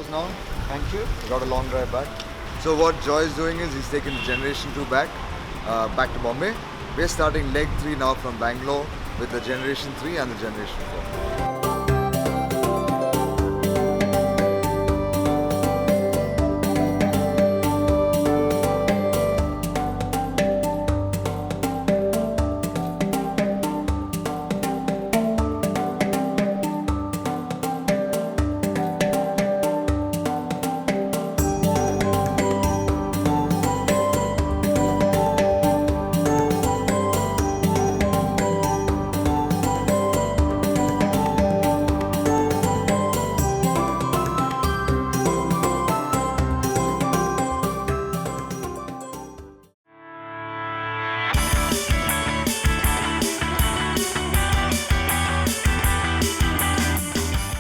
hours now. Thank you. We got a long drive back. So what Joy is doing is he's taking the Generation 2 back to Bombay. We're starting leg 3 now from Bangalore with the Generation 3 and the Generation 4.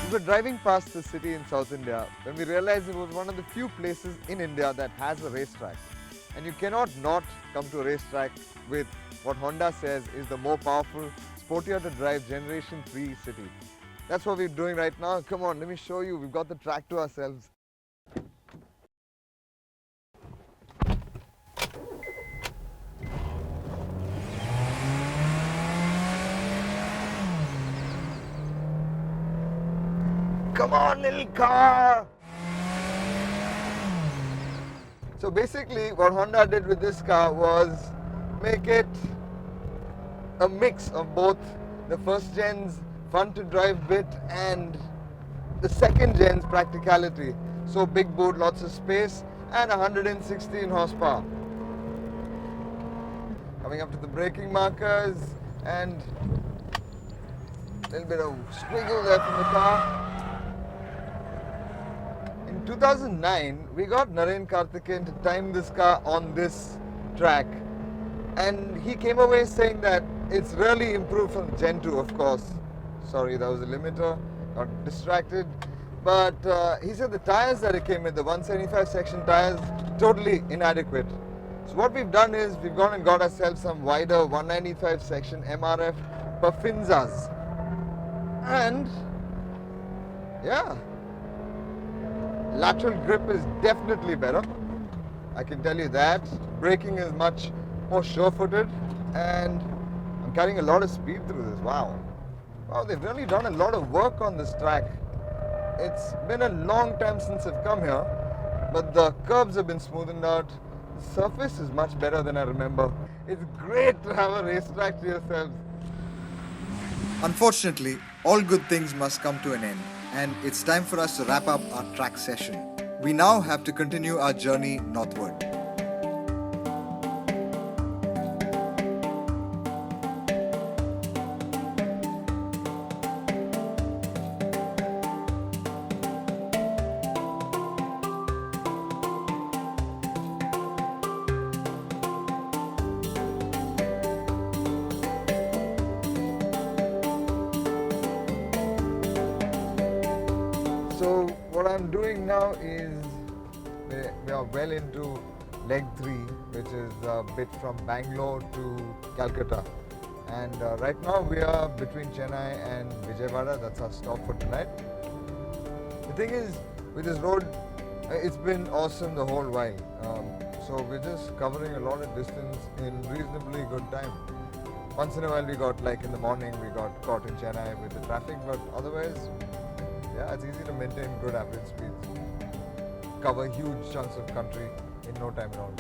We were driving past the city in South India when we realized it was one of the few places in India that has a racetrack. And you cannot not come to a racetrack with what Honda says is the more powerful, sportier to drive Generation 3 city. That's what we're doing right now. Come on, let me show you. We've got the track to ourselves. Come on, little car! So basically what Honda did with this car was make it a mix of both the first gen's fun to drive bit and the second gen's practicality. So big boot, lots of space and 116 horsepower. Coming up to the braking markers and a little bit of squiggle there from the car. In 2009, we got Naren Karthikeyan to time this car on this track, and he came away saying that it's really improved from Gen 2, of course. Sorry, that was a limiter, got distracted. But he said the tires that it came with, the 175 section tires, totally inadequate. So what we've done is we've gone and got ourselves some wider 195 section MRF Perfinzas. And yeah, lateral grip is definitely better. I can tell you that. Braking is much more sure-footed, and I'm carrying a lot of speed through this. Wow, they've really done a lot of work on this track. It's been a long time since I've come here, but the curbs have been smoothened out. The surface is much better than I remember. It's great to have a racetrack to yourselves. Unfortunately, all good things must come to an end, and it's time for us to wrap up our track session. We now have to continue our journey northward. So what I'm doing now is we are well into leg 3, which is a bit from Bangalore to Calcutta, and right now we are between Chennai and Vijayawada. That's our stop for tonight. The thing is, with this road, it's been awesome the whole while. So we're just covering a lot of distance in reasonably good time. Once in a while we got, like in the morning, we got caught in Chennai with the traffic, but otherwise, yeah, it's easy to maintain good average speeds. Cover huge chunks of country in no time at all.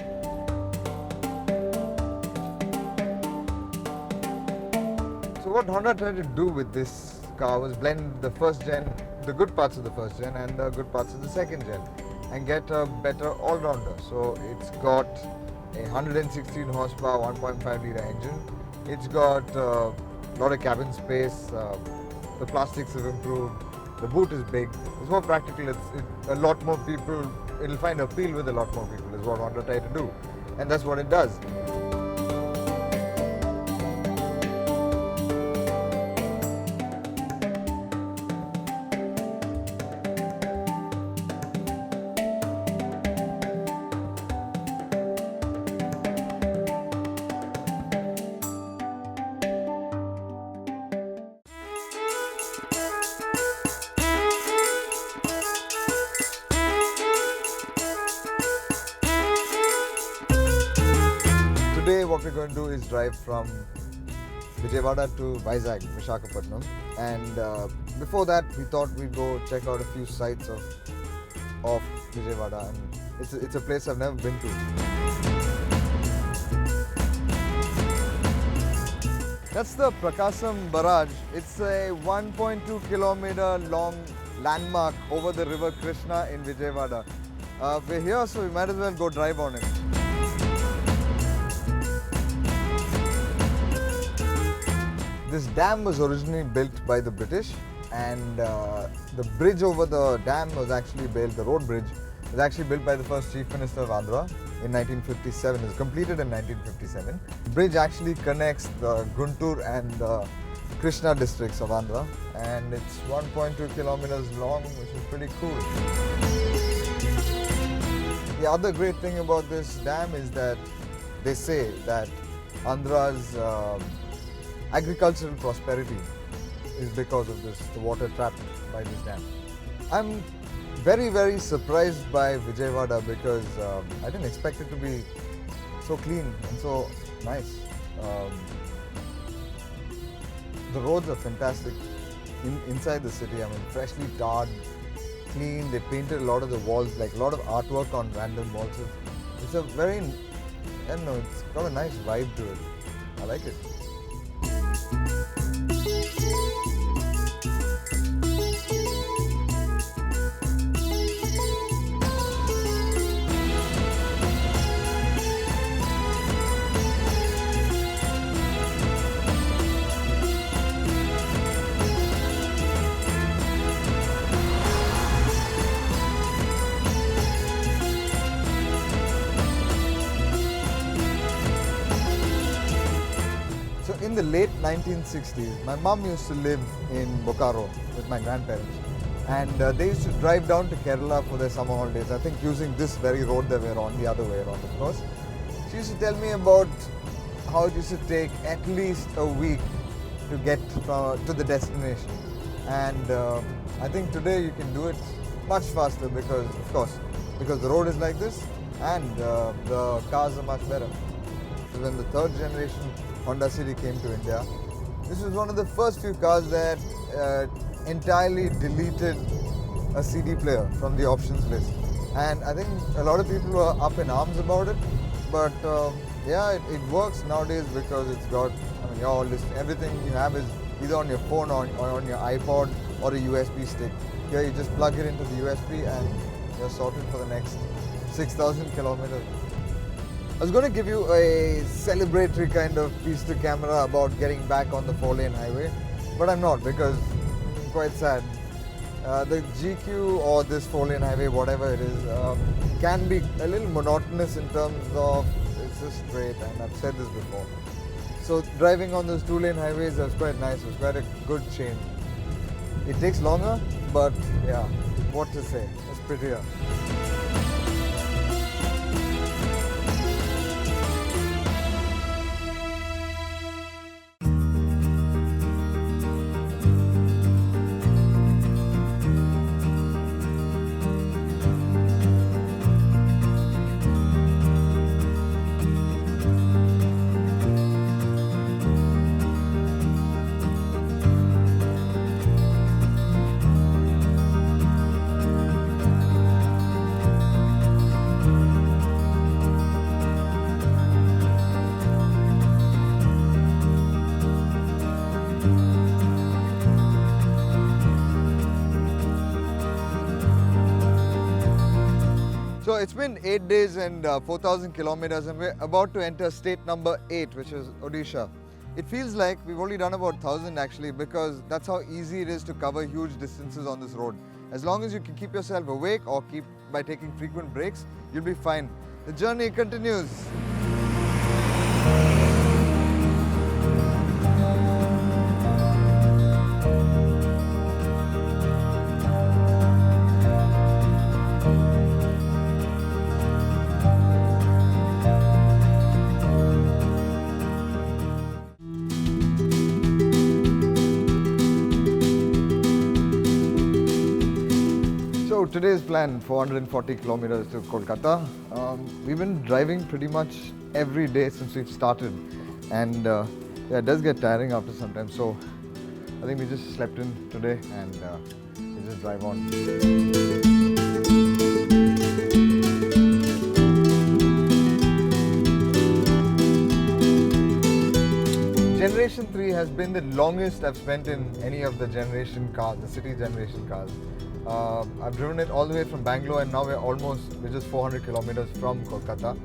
So what Honda tried to do with this car was blend the first gen, the good parts of the first gen and the good parts of the second gen, and get a better all-rounder. So it's got a 116 horsepower 1.5 litre engine. It's got a lot of cabin space. The plastics have improved. The boot is big. It's more practical. A lot more people, it'll find appeal with a lot more people is what Honda tried to do. And that's what it does. what we're going to do is drive from Vijayawada to Visakhapatnam, and before that we thought we'd go check out a few sites of Vijayawada, and it's a place I've never been to. That's the Prakasam Barrage. It's a 1.2 kilometer long landmark over the river Krishna in Vijayawada. We're here, so we might as well go drive on it. This dam was originally built by the British, and the bridge over the dam was actually built, the road bridge was actually built by the first Chief Minister of Andhra in 1957. It was completed in 1957. The bridge actually connects the Guntur and the Krishna districts of Andhra, and it's 1.2 kilometers long, which is pretty cool. The other great thing about this dam is that they say that Andhra's agricultural prosperity is because of this, the water trapped by this dam. I'm very, very surprised by Vijayawada because I didn't expect it to be so clean and so nice. The roads are fantastic inside the city. I mean, freshly tarred, clean. They painted a lot of the walls, like a lot of artwork on random walls. It's a very, I don't know, it's got a nice vibe to it. I like it. In the late 1960s, my mom used to live in Bokaro with my grandparents, and they used to drive down to Kerala for their summer holidays. I think using this very road that we're on, the other way around, of course. She used to tell me about how it used to take at least a week to get to the destination, and I think today you can do it much faster because, of course, because the road is like this and the cars are much better. So when the third generation Honda City came to India, this was one of the first few cars that entirely deleted a CD player from the options list. And I think a lot of people were up in arms about it, but yeah, it works nowadays because it's got, I mean, your list, everything you have is either on your phone or on your iPod or a USB stick. Here you just plug it into the USB and you're sorted for the next 6,000 kilometers. I was going to give you a celebratory kind of piece to camera about getting back on the 4-lane highway, but I'm not because I'm quite sad. The GQ or this 4-lane highway, whatever it is, can be a little monotonous in terms of it's just straight, and I've said this before. So driving on those 2-lane highways was quite nice, it was quite a good change. It takes longer, but yeah, what to say, it's prettier. So it's been 8 days and 4,000 kilometers, and we're about to enter state number 8, which is Odisha. It feels like we've only done about 1,000 actually, because that's how easy it is to cover huge distances on this road. As long as you can keep yourself awake or keep by taking frequent breaks, you'll be fine. The journey continues. So today's plan, 440 kilometers to Kolkata. We've been driving pretty much every day since we've started, and yeah, it does get tiring after some time. So I think we just slept in today and we just drive on. Generation 3 has been the longest I've spent in any of the generation cars, the city generation cars. I've driven it all the way from Bangalore, and now we're just 400 kilometers from Kolkata.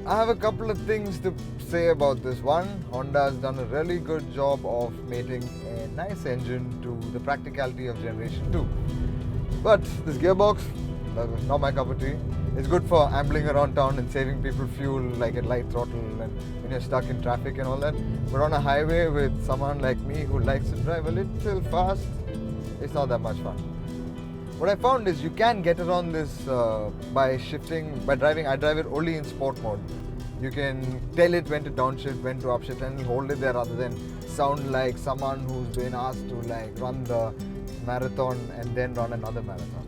I have a couple of things to say about this. One, Honda has done a really good job of making a nice engine to the practicality of Generation 2. But this gearbox, that's not my cup of tea. It's good for ambling around town and saving people fuel, like at light throttle and when you're stuck in traffic and all that. But on a highway with someone like me who likes to drive a little fast, it's not that much fun. What I found is you can get around this by driving. I drive it only in sport mode. You can tell it when to downshift, when to upshift, and hold it there rather than sound like someone who's been asked to run the marathon and then run another marathon.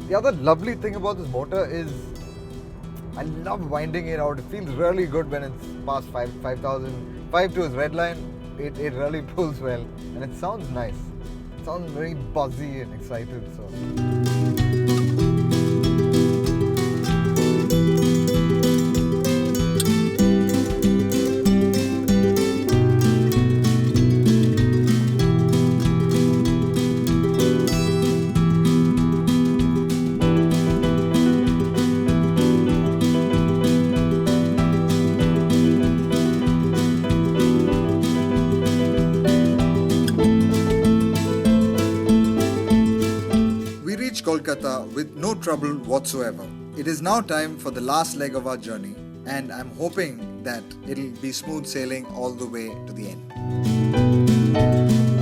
The other lovely thing about this motor is I love winding it out. It feels really good when it's past 5,000. 5 to its red line, it really pulls well, and it sounds nice. It sounds very buzzy and excited. Kolkata with no trouble whatsoever. It is now time for the last leg of our journey, and I'm hoping that it'll be smooth sailing all the way to the end.